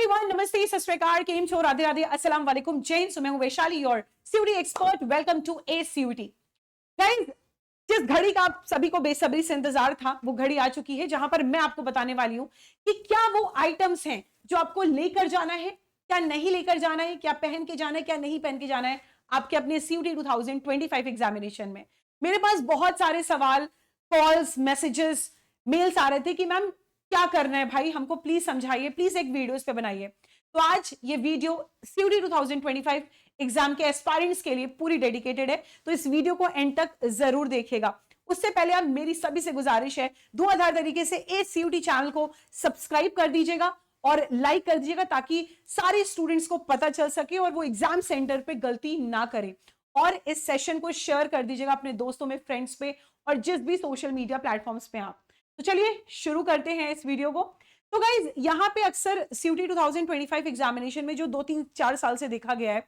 Everyone, नमस्ते, सत श्री अकाल, केम छो, राधे राधे, अस्सलाम वालेकुम, जय हिंद। मैं हूं Vaishali, your CUET expert. Welcome to a CUET. Guys, जिस घड़ी का आप सभी को बेसब्री से इंतजार था, वो घड़ी आ चुकी है जहां पर मैं आपको बताने वाली हूं कि क्या वो आइटम्स हैं जो आपको लेकर जाना है, क्या नहीं लेकर जाना है, क्या पहन के जाना है, क्या नहीं पहन के जाना है आपके अपने सीयूटी 2025 एग्जामिनेशन में। मेरे पास बहुत सारे सवाल, कॉल्स, मैसेजेस, मेल्स आ रहे थे कि मैम क्या करना है भाई, हमको प्लीज समझाइए, प्लीज एक वीडियो इस पे बनाइए। तो आज ये वीडियो सीयूटी 2025 एग्जाम के एस्पायरेंट्स के लिए पूरी डेडिकेटेड है, तो इस वीडियो को एंड तक जरूर देखिएगा। उससे पहले अब मेरी सभी से गुजारिश है, धुआंधार तरीके से इस सीयूटी चैनल को सब्सक्राइब कर दीजिएगा और लाइक कर दीजिएगा ताकि सारे स्टूडेंट्स को पता चल सके और वो एग्जाम सेंटर पे गलती ना करें। और इस सेशन को शेयर कर दीजिएगा अपने दोस्तों में, फ्रेंड्स पे और जिस भी सोशल मीडिया प्लेटफॉर्म्स पे आप। तो चलिए शुरू करते हैं इस वीडियो को। तो गाइज, यहाँ पे अक्सर सीयूटी 2025 एग्जामिनेशन में जो 2-3-4 साल से देखा गया है,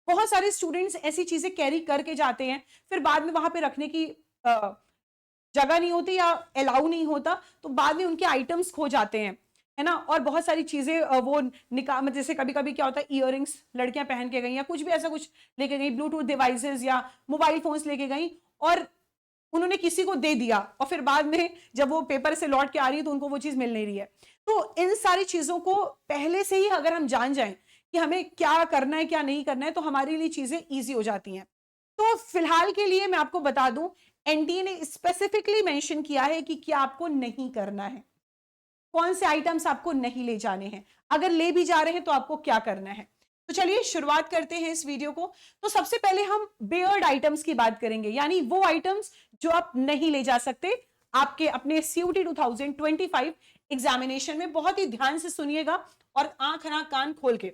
बहुत सारे स्टूडेंट्स ऐसी चीजें कैरी करके जाते हैं, फिर बाद में वहां पे रखने की जगह नहीं होती या अलाउ नहीं होता, तो बाद में उनके आइटम्स खो जाते हैं, है ना। और बहुत सारी चीजें वो निकाल, जैसे कभी कभी क्या होता है, इयररिंग्स लड़कियां पहन के गई या कुछ भी ऐसा कुछ लेके गई, ब्लूटूथ डिवाइसेस या मोबाइल फोन्स लेके गई और उन्होंने किसी को दे दिया और फिर बाद में जब वो पेपर से लौट के आ रही है तो उनको वो चीज मिल नहीं रही है। तो इन सारी चीजों को पहले से ही अगर हम जान जाएं कि हमें क्या करना है क्या नहीं करना है, तो हमारे लिए चीजें इजी हो जाती हैं। तो फिलहाल के लिए मैं आपको बता दूं, एनटीए ने स्पेसिफिकली मेंशन किया है कि क्या आपको नहीं करना है, कौन से आइटम्स आपको नहीं ले जाने हैं, अगर ले भी जा रहे हैं तो आपको क्या करना है। तो चलिए शुरुआत करते हैं इस वीडियो को। तो सबसे पहले हम बेयर्ड आइटम्स की बात करेंगे, यानी वो आइटम्स जो आप नहीं ले जा सकते आपके अपने सीयूटी 2025 एग्जामिनेशन में। बहुत ही ध्यान से सुनिएगा और आंख ना कान खोल के,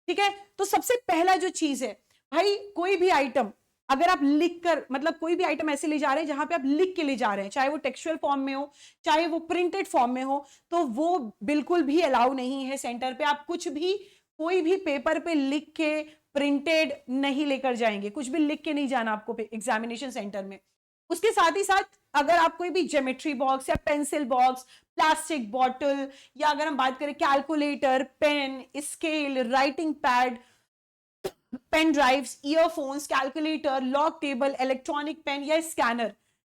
ठीक है। तो सबसे पहला जो चीज है भाई, कोई भी आइटम अगर आप लिख कर, मतलब कोई भी आइटम ऐसे ले जा रहे हैं जहां पे आप लिख के ले जा रहे हैं, चाहे वो टेक्सचुअल फॉर्म में हो चाहे वो प्रिंटेड फॉर्म में हो, तो वो बिल्कुल भी अलाउ नहीं है सेंटर पे। आप कुछ भी, कोई भी पेपर पे लिख के प्रिंटेड नहीं लेकर जाएंगे, कुछ भी लिख के नहीं जाना आपको एग्जामिनेशन सेंटर में। उसके साथ ही साथ अगर आप कोई भी ज्योमेट्री बॉक्स या पेंसिल बॉक्स, प्लास्टिक बॉटल, या अगर हम बात करें calculator, pen, scale, writing pad, pen drives, earphones, calculator, log table, electronic pen या स्कैनर,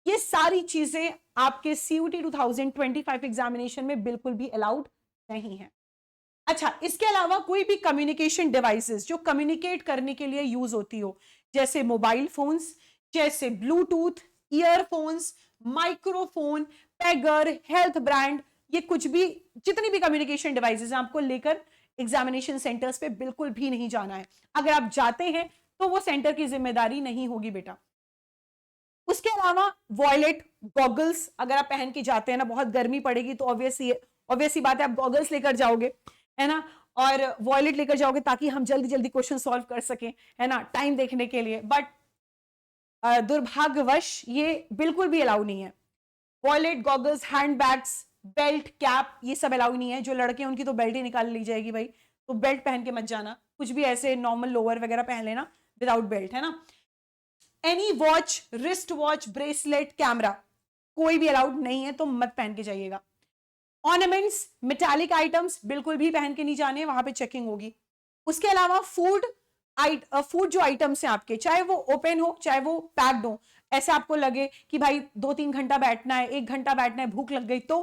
ये सारी चीजें आपके सीयूटी 2025 एग्जामिनेशन में बिल्कुल भी अलाउड नहीं है। अच्छा, इसके अलावा कोई भी कम्युनिकेशन डिवाइसेस जो कम्युनिकेट करने के लिए यूज होती हो, जैसे मोबाइल फोन्स, जैसे Bluetooth, earphones, microphone, pager, health brand, ये कुछ भी, जितनी भी कम्युनिकेशन डिवाइसेस हैं, आपको लेकर एग्जामिनेशन सेंटर्स पे बिल्कुल भी नहीं जाना है। अगर आप जाते हैं तो वो सेंटर की जिम्मेदारी नहीं होगी बेटा। उसके अलावा वॉयलेट, गॉगल्स अगर आप पहन के जाते हैं ना, बहुत गर्मी पड़ेगी तो ऑब्वियसली बात है आप गॉगल्स लेकर जाओगे, है ना, और वॉयलेट लेकर जाओगे ताकि हम जल्दी जल्दी क्वेश्चन सॉल्व कर सकें, है ना, टाइम देखने के लिए। बट दुर्भाग्यवश ये बिल्कुल भी अलाउ नहीं है। Wallet, goggles, hand bags, belt, cap, ये सब अलाउ नहीं है। जो लड़के हैं उनकी तो बेल्ट ही निकाल ली जाएगी भाई, तो बेल्ट पहन के मत जाना, कुछ भी ऐसे नॉर्मल लोअर वगैरह पहन लेना विदाउट बेल्ट, है ना। Any watch, wrist watch, bracelet, camera, कोई भी अलाउड नहीं है, तो मत पहन के जाइएगा। ऑर्नामेंट्स, मेटालिक आइटम्स बिल्कुल भी पहन के नहीं जाने, वहां पे चेकिंग होगी। उसके अलावा फूड जो आइटम्स हैं आपके, चाहे वो ओपन हो चाहे वो पैक्ड हो, ऐसे आपको लगे कि भाई 2-3 घंटा बैठना है, 1 घंटा बैठना है, भूख लग गई तो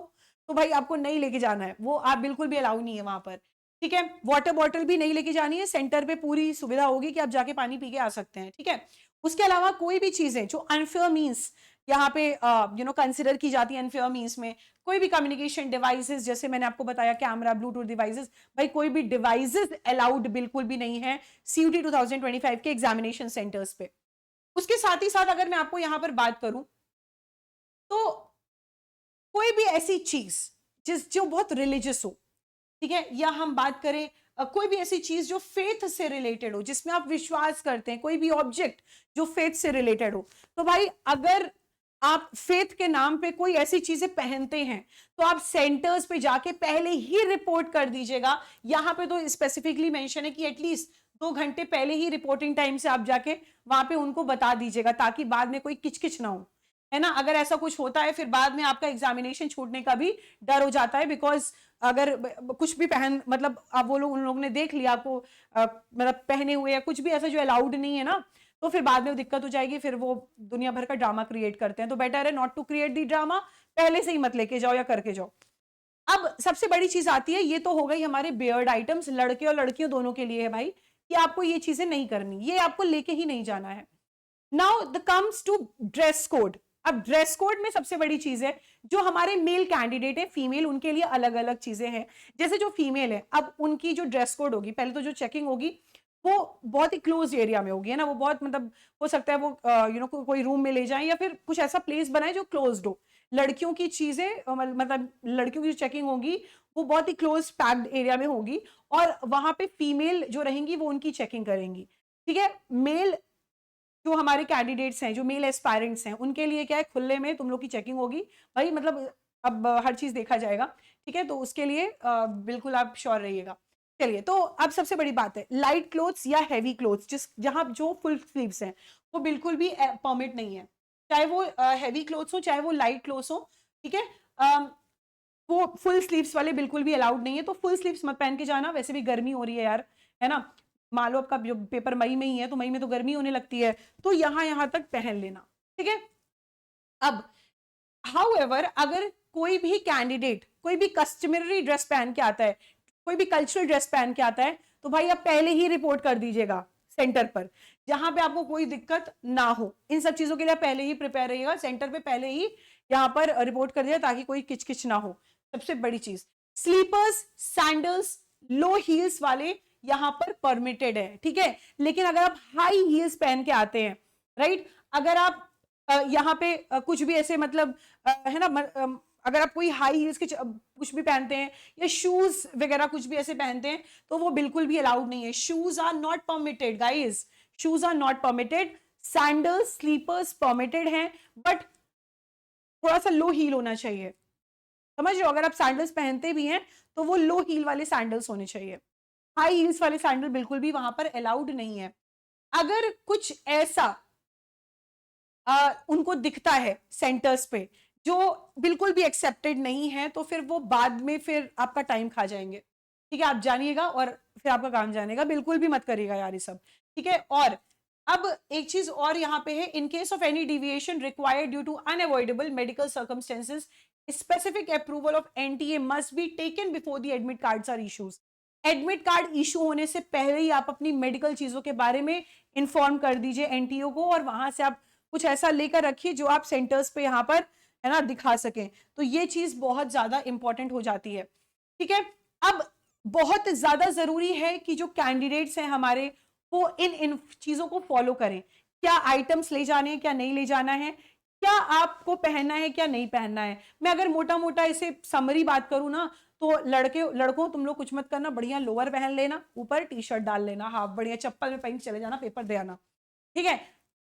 भाई आपको नहीं लेके जाना है, वो आप बिल्कुल भी अलाउ नहीं है वहां पर, ठीक है। वाटर बॉटल भी नहीं लेके जानी है, सेंटर पे पूरी सुविधा होगी कि आप जाके पानी पी के आ सकते हैं, ठीक है। उसके अलावा कोई भी चीजें जो अनफेयर मीन्स यहाँ पे कंसिडर की जाती है, अनफेयर मीन्स में कोई भी कम्युनिकेशन डिवाइसेस, जैसे मैंने आपको बताया कैमरा, ब्लूटूथ डिवाइसेस, भाई कोई भी डिवाइसेस अलाउड बिल्कुल भी नहीं है सीयूटी 2025 के एग्जामिनेशन सेंटर्स पे। उसके साथ ही साथ अगर मैं आपको यहां पर बात करूं, तो कोई भी ऐसी चीज जो बहुत रिलीजियस हो, ठीक है, या हम बात करें कोई भी ऐसी चीज जो फेथ से रिलेटेड हो, जिसमें आप विश्वास करते हैं, कोई भी ऑब्जेक्ट जो फेथ से रिलेटेड हो, तो भाई अगर आप फेथ के नाम पे कोई ऐसी चीजें पहनते हैं तो आप सेंटर्स पे जाके पहले ही रिपोर्ट कर दीजिएगा। यहां पे तो स्पेसिफिकली मेंशन है कि एटलीस्ट 2 घंटे पहले ही रिपोर्टिंग टाइम से आप जाके वहां पे उनको बता दीजिएगा, ताकि बाद में कोई किचकिच ना हो। है ना। अगर ऐसा कुछ होता है फिर बाद में आपका एग्जामिनेशन छूटने का भी डर हो जाता है, बिकॉज अगर कुछ भी पहन मतलब आप वो लोग उन लोगों ने देख लिया आपको मतलब पहने हुए या कुछ भी ऐसा जो अलाउड नहीं है ना, तो फिर बाद में दिक्कत हो जाएगी, फिर वो दुनिया भर का ड्रामा क्रिएट करते हैं। तो बेटर है not to create the drama, पहले से ही मत लेके जाओ या करके जाओ। अब सबसे बड़ी चीज आती है, ये तो हो गई हमारे बियर्ड आइटम्स, लड़के और लड़कियों दोनों के लिए है भाई, कि आपको ये चीजें नहीं करनी, ये आपको लेके ही नहीं जाना है। Now the comes to dress code. अब ड्रेस कोड में सबसे बड़ी चीज है, जो हमारे मेल कैंडिडेट है, फीमेल, उनके लिए अलग अलग चीजें हैं। जैसे जो फीमेल है, अब उनकी जो ड्रेस कोड होगी, पहले तो जो चेकिंग होगी वो बहुत ही क्लोज एरिया में होगी, है ना। वो बहुत मतलब हो सकता है वो कोई रूम में ले जाएं या फिर कुछ ऐसा प्लेस बनाए जो क्लोज्ड हो। लड़कियों की चीजें मतलब लड़कियों की जो चेकिंग होगी वो बहुत ही क्लोज पैक्ड एरिया में होगी, और वहां पे फीमेल जो रहेंगी वो उनकी चेकिंग करेंगी, ठीक है। मेल जो हमारे कैंडिडेट्स हैं, जो मेल एस्पायरेंट्स हैं, उनके लिए क्या है, खुले में तुम लोग की चेकिंग होगी भाई, मतलब अब हर चीज देखा जाएगा, ठीक है। तो उसके लिए बिल्कुल आप श्योर रहिएगा। चलिए, तो अब सबसे बड़ी बात है, लाइट क्लोथ्स या हैवी क्लोथ्स, जिस जहां जो फुल स्लीव्स हैं वो बिल्कुल भी परमिट नहीं है, चाहे वो हैवी क्लोथ्स हो चाहे वो लाइट क्लोथ्स हो, ठीक है। वो फुल स्लीव्स वाले बिल्कुल भी अलाउड नहीं है, तो फुल स्लीव्स मत पहन के जाना, वैसे भी गर्मी हो रही है यार, है ना। मान लो आपका जो पेपर मई में ही है, तो मई में तो गर्मी होने लगती है, तो यहां तक पहन लेना, ठीक है। अब हाउएवर अगर कोई भी कैंडिडेट कोई भी कस्टमरी ड्रेस पहन के आता है, कोई भी कल्चरल ड्रेस पहन के आता है, तो भाई आप पहले ही रिपोर्ट कर दीजिएगा सेंटर पर, जहां पे आपको कोई दिक्कत ना हो। इन सब चीजों के लिए पहले ही प्रिपेयर रहिएगा, सेंटर पे पहले ही यहां पर रिपोर्ट कर दिया, ताकि कोई किचकिच ना हो। सबसे बड़ी चीज, स्लीपर्स, सैंडल्स, लो हील्स वाले यहां पर परमिटेड है, ठीक है। लेकिन अगर आप हाई हील्स पहन के आते हैं, राइट, अगर आप यहाँ पे कुछ भी ऐसे मतलब है ना, अगर आप कोई हाई हील्स के कुछ भी पहनते हैं या शूज वगैरह कुछ भी ऐसे पहनते हैं, तो वो बिल्कुल भी अलाउड नहीं है। Shoes are not permitted guys, shoes are not permitted. Sandals, slippers permitted हैं, बट थोड़ा सा लो हील होना चाहिए, समझ रहे हो। अगर आप सैंडल्स पहनते भी हैं तो वो लो हील वाले सैंडल्स होने चाहिए, हाई हील्स वाले सैंडल बिल्कुल भी वहां पर अलाउड नहीं है। अगर कुछ ऐसा उनको दिखता है सेंटर्स पे जो बिल्कुल भी एक्सेप्टेड नहीं है, तो फिर वो बाद में फिर आपका टाइम खा जाएंगे, ठीक है। आप जानिएगा और फिर आपका काम जानेगा, बिल्कुल भी मत करिएगा यार ये सब, ठीक है। और अब एक चीज और यहां पे है, in case of any deviation required due to unavoidable medical circumstances, specific approval of NTA must be taken before the admit cards are issues. Admit card issue होने से पहले ही आप अपनी मेडिकल चीजों के बारे में इंफॉर्म कर दीजिए एनटीओ को, और वहां से आप कुछ ऐसा लेकर रखिए जो आप सेंटर्स पे यहाँ पर है ना दिखा सकें। तो ये चीज बहुत ज्यादा इंपॉर्टेंट हो जाती है, ठीक है। अब बहुत ज्यादा जरूरी है कि जो कैंडिडेट्स हैं हमारे, वो इन चीजों को फॉलो करें। क्या आइटम्स ले जाने हैं, क्या नहीं ले जाना है, क्या आपको पहनना है, क्या नहीं पहनना है। मैं अगर मोटा मोटा इसे समरी बात करूं ना, तो लड़कों तुम लोग कुछ मत करना, बढ़िया लोअर पहन लेना, ऊपर टी शर्ट डाल लेना, हाफ बढ़िया चप्पल में पहन चले जाना, पेपर दे आना, ठीक है।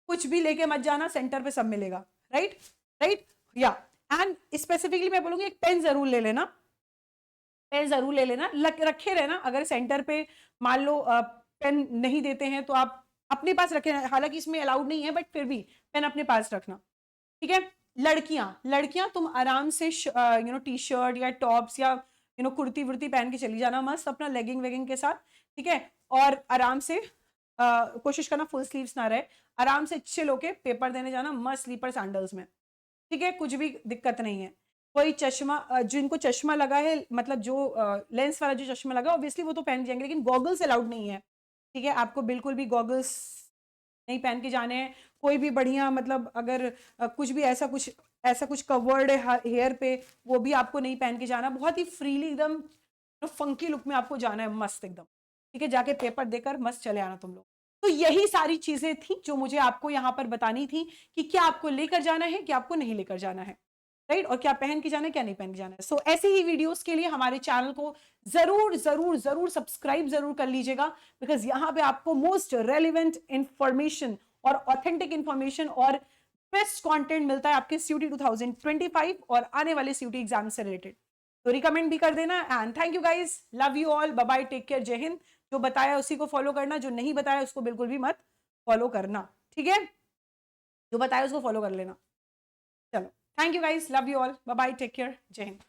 कुछ भी लेके मत जाना, सेंटर पे सब मिलेगा, राइट राइट या। एंड स्पेसिफिकली मैं बोलूंगी एक पेन जरूर ले लेना, पेन जरूर ले लेना, रखे रहना। अगर सेंटर पे मान लो पेन नहीं देते हैं तो आप अपने पास रखे, हालांकि इसमें अलाउड नहीं है, बट फिर भी पेन अपने पास रखना, ठीक है। लड़कियां लड़कियां तुम आराम से टी शर्ट या टॉप्स या कुर्ती वुर्ती पहन के चली जाना, मस्त अपना लेगिंग वेगिंग के साथ, ठीक है। और आराम से कोशिश करना फुल स्लीव्स ना रहे, आराम से चिल होके पेपर देने जाना, मस्त स्लीपर सैंडल्स में, ठीक है। कुछ भी दिक्कत नहीं है। कोई चश्मा, जिनको चश्मा लगा है, मतलब जो लेंस वाला जो चश्मा लगा, ऑब्वियसली वो तो पहन जाएंगे, लेकिन गॉगल्स अलाउड नहीं है, ठीक है। आपको बिल्कुल भी गॉगल्स नहीं पहन के जाने हैं। कोई भी बढ़िया मतलब अगर कुछ भी ऐसा कुछ कवर्ड है हेयर पे, वो भी आपको नहीं पहन के जाना, बहुत ही फ्रीली एकदम फंकी लुक में आपको जाना है, मस्त एकदम, ठीक है। जाके पेपर देकर मस्त चले आना तुम लोग। तो यही सारी चीजें थी जो मुझे आपको यहाँ पर बतानी थी, कि क्या आपको लेकर जाना है, क्या आपको नहीं लेकर जाना है, राइट, और क्या पहन के जाना है, क्या नहीं पहन के जाना है। सो ऐसे ही वीडियोस के लिए हमारे चैनल को जरूर जरूर जरूर सब्सक्राइब जरूर कर लीजिएगा, बिकॉज यहाँ पे आपको मोस्ट रेलिवेंट इंफॉर्मेशन और ऑथेंटिक इंफॉर्मेशन और बेस्ट कंटेंट मिलता है आपके सीयूटी 2025 और आने वाले सीयूटी एग्जाम से रिलेटेड। तो रिकमेंड भी कर देना। And thank you guys, love you all, bye bye, take care, जय हिंद। जो बताया उसी को फॉलो करना, जो नहीं बताया उसको बिल्कुल भी मत फॉलो करना, ठीक है। जो बताया उसको फॉलो कर लेना। चलो, thank you guys, love you all, bye bye, take care, जय हिंद।